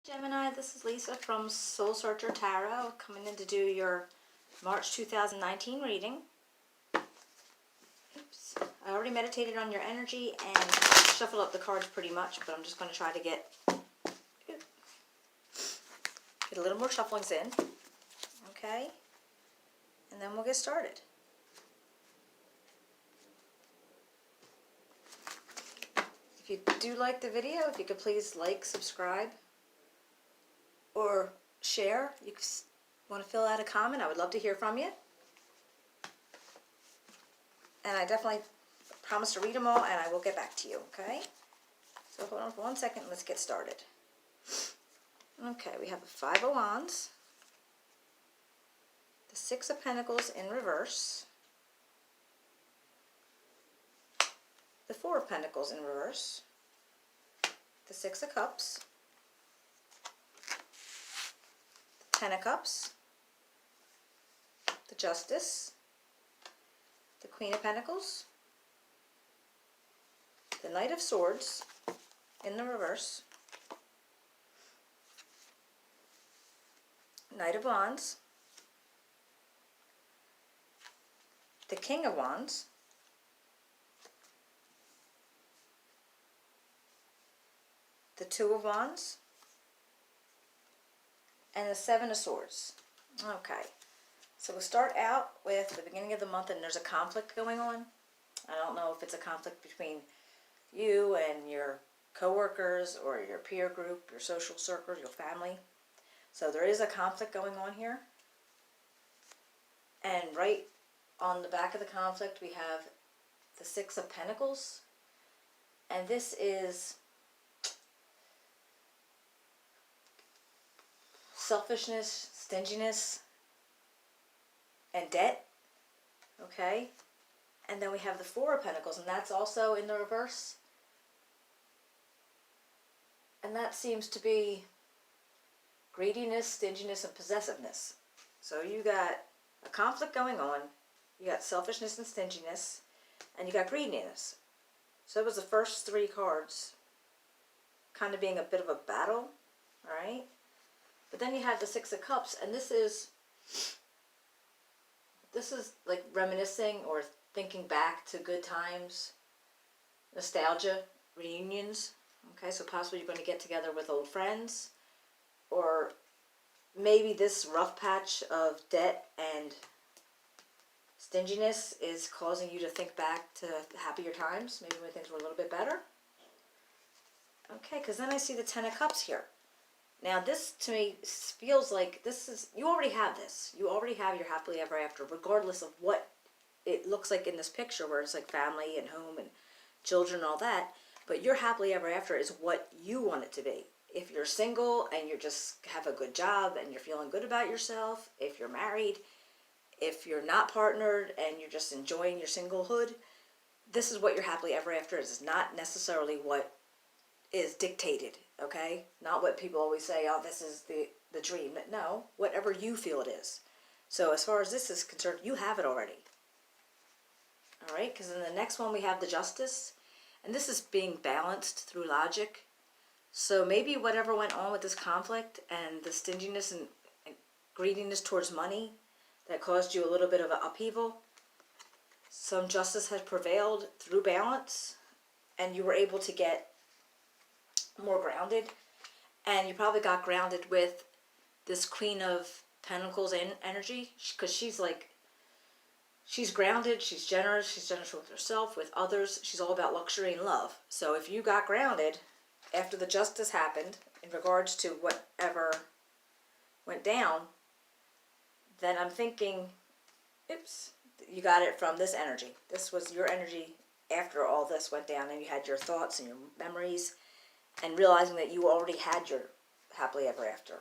Gemini, this is Lisa from Soul Searcher Tarot, coming in to do your March 2019 reading. Oops. I already meditated on your energy and shuffled up the cards pretty much, but I'm just going to try to get a little more shufflings in. Okay? And then we'll get started. If you do like the video, if you could please like, subscribe, or share. You want to fill out a comment, I would love to hear from you. And I definitely promise to read them all, and I will get back to you, okay? So hold on for 1 second, let's get started. Okay, we have the Five of Wands, the Six of Pentacles in reverse, the Four of Pentacles in reverse, the Six of Cups, the Ten of Cups, the Justice, the Queen of Pentacles, the Knight of Swords in the reverse, Knight of Wands, the King of Wands, the Two of Wands, and the Seven of Swords. Okay, so we'll start out with the beginning of the month, and there's a conflict going on. I don't know if it's a conflict between you and your co-workers or your peer group, your social circle, your family. So there is a conflict going on here. And right on the back of the conflict, we have the Six of Pentacles. And this is selfishness, stinginess, and debt. Okay? And then we have the Four of Pentacles, and that's also in the reverse. And that seems to be greediness, stinginess, and possessiveness. So you got a conflict going on, you got selfishness and stinginess, and you got greediness. So it was the first three cards kind of being a bit of a battle, alright? But then you have the Six of Cups, and this is like reminiscing or thinking back to good times, nostalgia, reunions. Okay, so possibly you're going to get together with old friends, or maybe this rough patch of debt and stinginess is causing you to think back to happier times, maybe when things were a little bit better. Okay, because then I see the Ten of Cups here. Now this to me feels like this is, you already have this. You already have your happily ever after, regardless of what it looks like in this picture where it's like family and home and children and all that. But your happily ever after is what you want it to be. If you're single and you just have a good job and you're feeling good about yourself, if you're married, if you're not partnered and you're just enjoying your singlehood, this is what your happily ever after is. It's not necessarily what is dictated, okay? Not what people always say, oh, this is the dream. No, whatever you feel it is. So as far as this is concerned, you have it already. All right, because in the next one we have the Justice, and this is being balanced through logic. So maybe whatever went on with this conflict and the stinginess and greediness towards money that caused you a little bit of an upheaval, some justice has prevailed through balance, and you were able to get more grounded. And you probably got grounded with this Queen of Pentacles energy, because she's like, she's grounded, she's generous with herself, with others. She's all about luxury and love. So if you got grounded after the Justice happened in regards to whatever went down, then I'm thinking, oops, you got it from this energy. This was your energy after all this went down, and you had your thoughts and your memories, and realizing that you already had your happily ever after.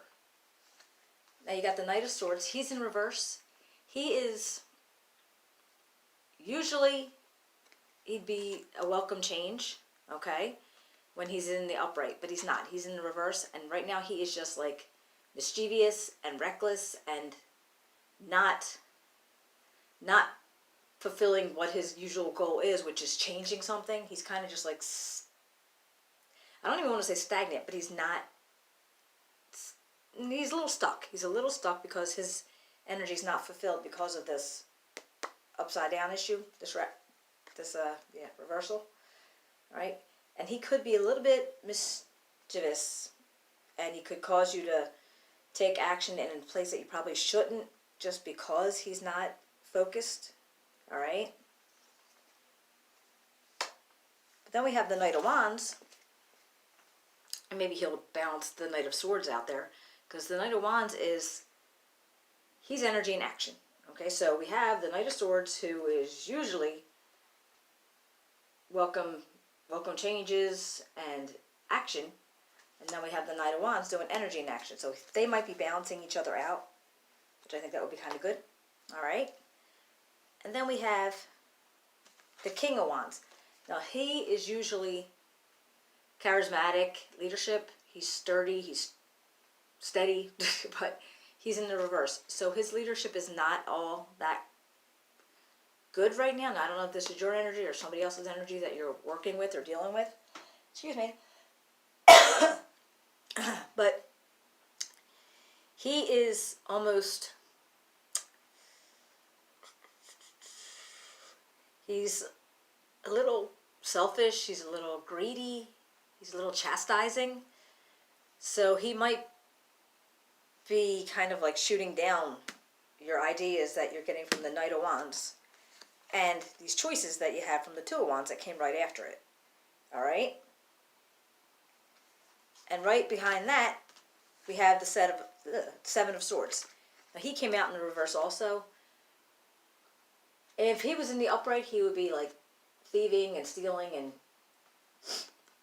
Now you got the Knight of Swords. He's in reverse. He is, usually he'd be a welcome change, okay, when he's in the upright, but he's not. He's in the reverse, and right now he is just like mischievous and reckless and not fulfilling what his usual goal is, which is changing something. He's kind of just like, I don't even want to say stagnant, but he's not he's a little stuck. He's a little stuck because his energy's not fulfilled because of this upside down issue, this reversal, right? And he could be a little bit mischievous, and he could cause you to take action in a place that you probably shouldn't, just because he's not focused, all right? But then we have the Knight of Wands, and maybe he'll balance the Knight of Swords out there, because the Knight of Wands he's energy in action. Okay, so we have the Knight of Swords, who is usually welcome changes and action, and then we have the Knight of Wands doing energy in action. So they might be balancing each other out, which I think that would be kind of good. All right, and then we have the King of Wands. Now he is usually charismatic, leadership. He's sturdy, he's steady, but he's in the reverse. So his leadership is not all that good right now. Now, I don't know if this is your energy or somebody else's energy that you're working with or dealing with. Excuse me. But he is almost, he's a little selfish, he's a little greedy, he's a little chastising. So he might be kind of like shooting down your ideas that you're getting from the Knight of Wands and these choices that you had from the Two of Wands that came right after it. All right? And right behind that, we have the Seven of Swords. Now, he came out in the reverse also. If he was in the upright, he would be like thieving and stealing and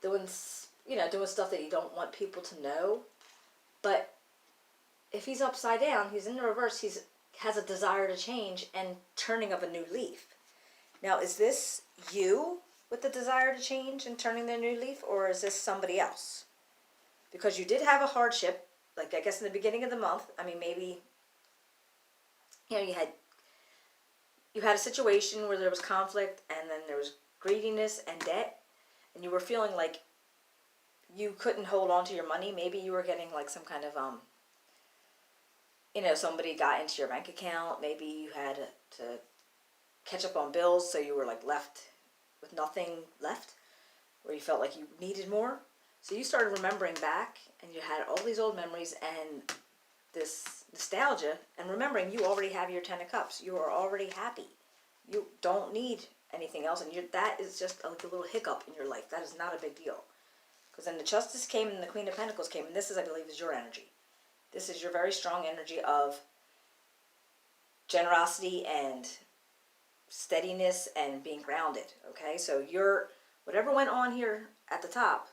doing stuff that you don't want people to know. But if he's upside down, he's in the reverse, has a desire to change and turning of a new leaf. Now, is this you with the desire to change and turning the new leaf, or is this somebody else? Because you did have a hardship, like I guess in the beginning of the month. I mean, maybe you had a situation where there was conflict, and then there was greediness and debt, and you were feeling like you couldn't hold on to your money. Maybe you were getting like some kind of somebody got into your bank account. Maybe you had to catch up on bills, so you were like left with nothing left, where you felt like you needed more. So you started remembering back, and you had all these old memories and this nostalgia, and remembering you already have your Ten of Cups. You are already happy. You don't need anything else, and that is just like a little hiccup in your life. That is not a big deal. Because then the Justice came and the Queen of Pentacles came, and this is, I believe, is your energy. This is your very strong energy of generosity and steadiness and being grounded, okay? So whatever went on here at the top,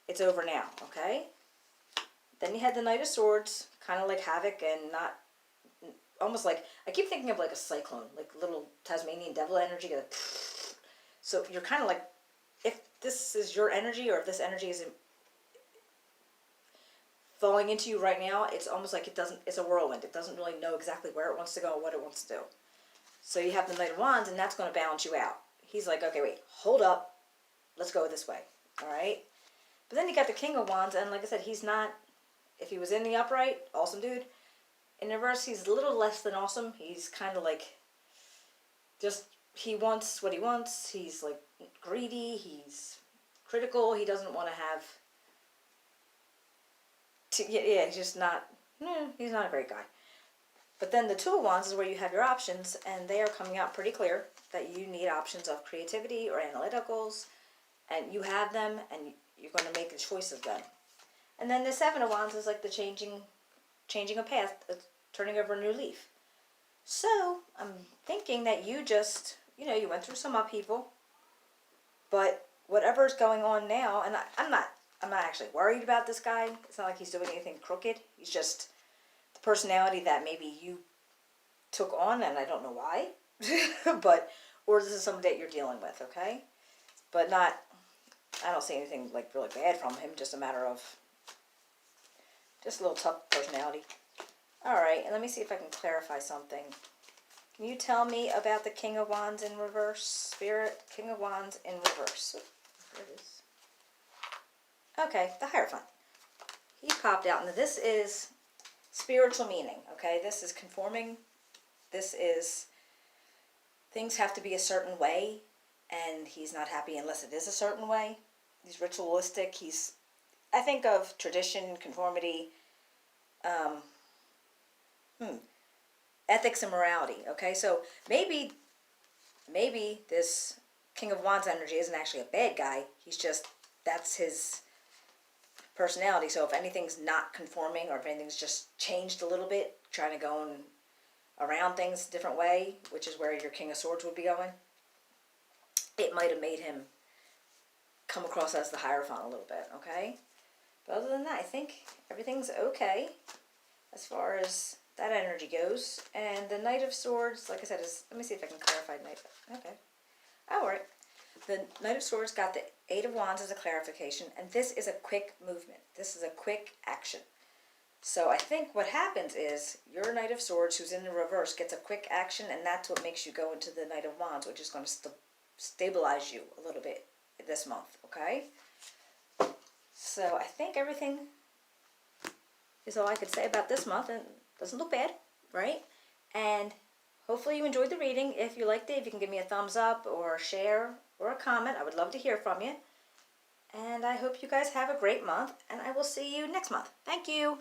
it's over now, okay? Then you had the Knight of Swords, kind of like havoc and not, almost like, I keep thinking of like a cyclone, like little Tasmanian devil energy. So you're kind of like, if this is your energy, or if this energy is falling into you right now, it's almost like it's a whirlwind. It doesn't really know exactly where it wants to go and what it wants to do. So you have the Knight of Wands, and that's going to balance you out. He's like, okay, wait, hold up. Let's go this way, all right? But then you got the King of Wands, and like I said, he's not, if he was in the upright, awesome dude. In reverse, he's a little less than awesome. He's kind of like, just, he wants what he wants. He's like greedy. He's critical. He doesn't want to have, he's just not, he's not a great guy. But then the Two of Wands is where you have your options, and they are coming out pretty clear that you need options of creativity or analyticals, and you have them, and you're going to make a choice of them. And then the Seven of Wands is like the changing a path, turning over a new leaf. So I'm thinking that you just, you went through some upheaval, but whatever's going on now, and I'm not actually worried about this guy. It's not like he's doing anything crooked. He's just the personality that maybe you took on, and I don't know why, or this is somebody that you're dealing with, okay? But not, I don't see anything like really bad from him, just a matter of just a little tough personality. All right, and let me see if I can clarify something. Can you tell me about the King of Wands in reverse, Spirit? King of Wands in reverse. There it is. Okay, the Hierophant. he popped out, and this is spiritual meaning, okay? This is conforming. This is things have to be a certain way, and he's not happy unless it is a certain way. He's ritualistic. I think of tradition, conformity, ethics and morality, okay? So maybe this King of Wands energy isn't actually a bad guy. He's just, that's his personality. So if anything's not conforming, or if anything's just changed a little bit, trying to go around things a different way, which is where your King of Swords would be going, it might have made him come across as the Hierophant a little bit, okay? But other than that, I think everything's okay as far as that energy goes. And the Knight of Swords, like I said, is, let me see if I can clarify Knight. Okay. All right. The Knight of Swords got the Eight of Wands as a clarification, and this is a quick movement. This is a quick action. So I think what happens is your Knight of Swords, who's in the reverse, gets a quick action, and that's what makes you go into the Knight of Wands, which is going to stabilize you a little bit this month, okay? So I think everything is all I could say about this month, and it doesn't look bad, right? And hopefully you enjoyed the reading. If you liked it, if you can give me a thumbs up or share or a comment, I would love to hear from you. And I hope you guys have a great month, and I will see you next month. Thank you.